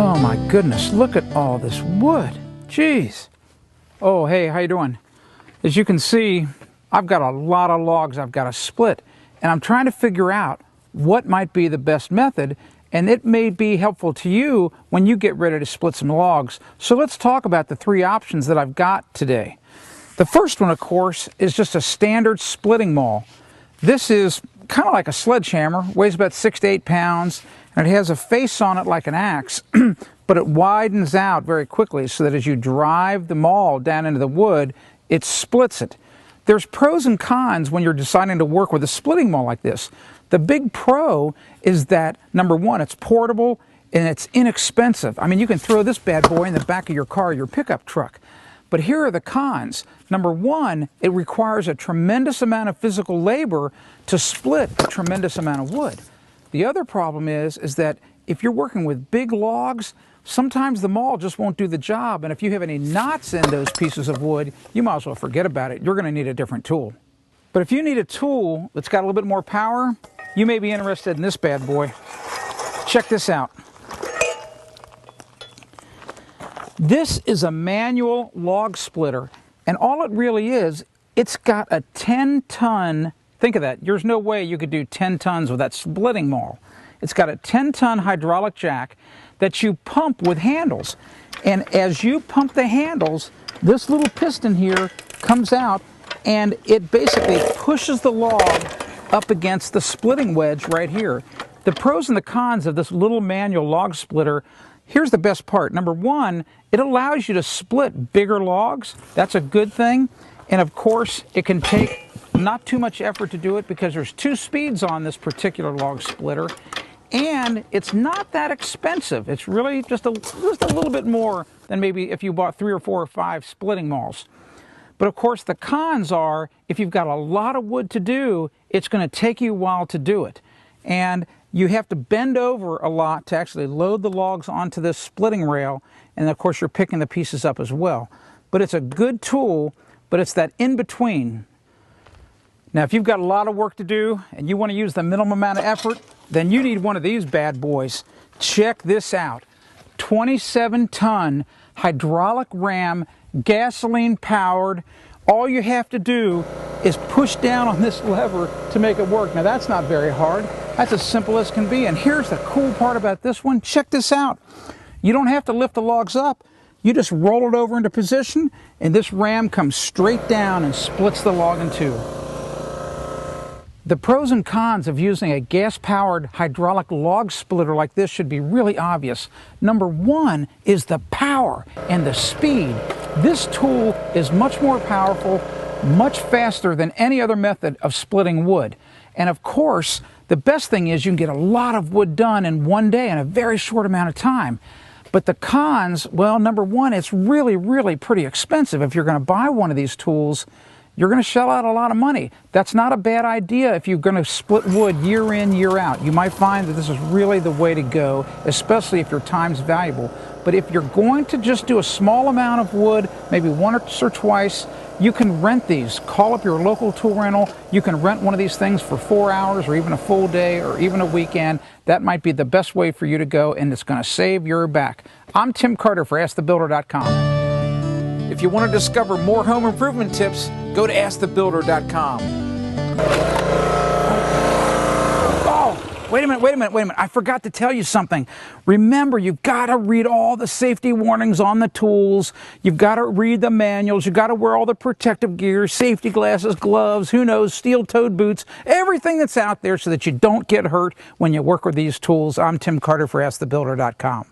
Oh my goodness, look at all this wood. Jeez. Oh, hey, how you doing? As you can see, I've got a lot of logs I've got to split, and I'm trying to figure out what might be the best method, and it may be helpful to you when you get ready to split some logs. So let's talk about the three options that I've got today. The first one, of course, is just a standard splitting maul. This is kind of like a sledgehammer, weighs about 6 to 8 pounds, and it has a face on it like an axe, but it widens out very quickly so that as you drive the maul down into the wood, it splits it. There's pros and cons when you're deciding to work with a splitting maul like this. The big pro is that, number one, it's portable and it's inexpensive. I mean, you can throw this bad boy in the back of your car, your pickup truck. But here are the cons. Number one, it requires a tremendous amount of physical labor to split a tremendous amount of wood. The other problem is that if you're working with big logs, sometimes the maul just won't do the job, and if you have any knots in those pieces of wood, you might as well forget about it. You're going to need a different tool. But if you need a tool that's got a little bit more power, you may be interested in this bad boy. Check this out. This is a manual log splitter, and all it really is, it's got a 10-ton, think of that, there's no way you could do 10 tons with that splitting maul. It's got a 10-ton hydraulic jack that you pump with handles. And as you pump the handles, this little piston here comes out and it basically pushes the log up against the splitting wedge right here. The pros and the cons of this little manual log splitter, here's the best part. Number one, it allows you to split bigger logs. That's a good thing. And of course, it can take not too much effort to do it because there's 2 speeds on this particular log splitter. And it's not that expensive. It's really just a little bit more than maybe if you bought 3 or 4 or 5 splitting mauls. But of course, the cons are, if you've got a lot of wood to do, it's going to take you a while to do it. And you have to bend over a lot to actually load the logs onto this splitting rail. And of course, you're picking the pieces up as well. But it's a good tool, but it's that in-between. Now, if you've got a lot of work to do and you want to use the minimum amount of effort, then you need one of these bad boys. Check this out. 27-ton hydraulic ram, gasoline powered. All you have to do is push down on this lever to make it work. Now, that's not very hard. That's as simple as can be. And here's the cool part about this one. Check this out. You don't have to lift the logs up. You just roll it over into position, and this ram comes straight down and splits the log in two. The pros and cons of using a gas-powered hydraulic log splitter like this should be really obvious. Number one is the power and the speed. This tool is much more powerful, much faster than any other method of splitting wood. And of course, the best thing is you can get a lot of wood done in one day in a very short amount of time. But the cons, well, number one, it's really, really pretty expensive. If you're going to buy one of these tools, you're going to shell out a lot of money. That's not a bad idea if you're going to split wood year in, year out. You might find that this is really the way to go, especially if your time's valuable. But if you're going to just do a small amount of wood, maybe once or twice, you can rent these. Call up your local tool rental. You can rent one of these things for 4 hours or even a full day or even a weekend. That might be the best way for you to go, and it's going to save your back. I'm Tim Carter for AskTheBuilder.com. If you want to discover more home improvement tips, go to AskTheBuilder.com. Oh, wait a minute. I forgot to tell you something. Remember, you've got to read all the safety warnings on the tools. You've got to read the manuals. You've got to wear all the protective gear, safety glasses, gloves, who knows, steel-toed boots, everything that's out there so that you don't get hurt when you work with these tools. I'm Tim Carter for AskTheBuilder.com.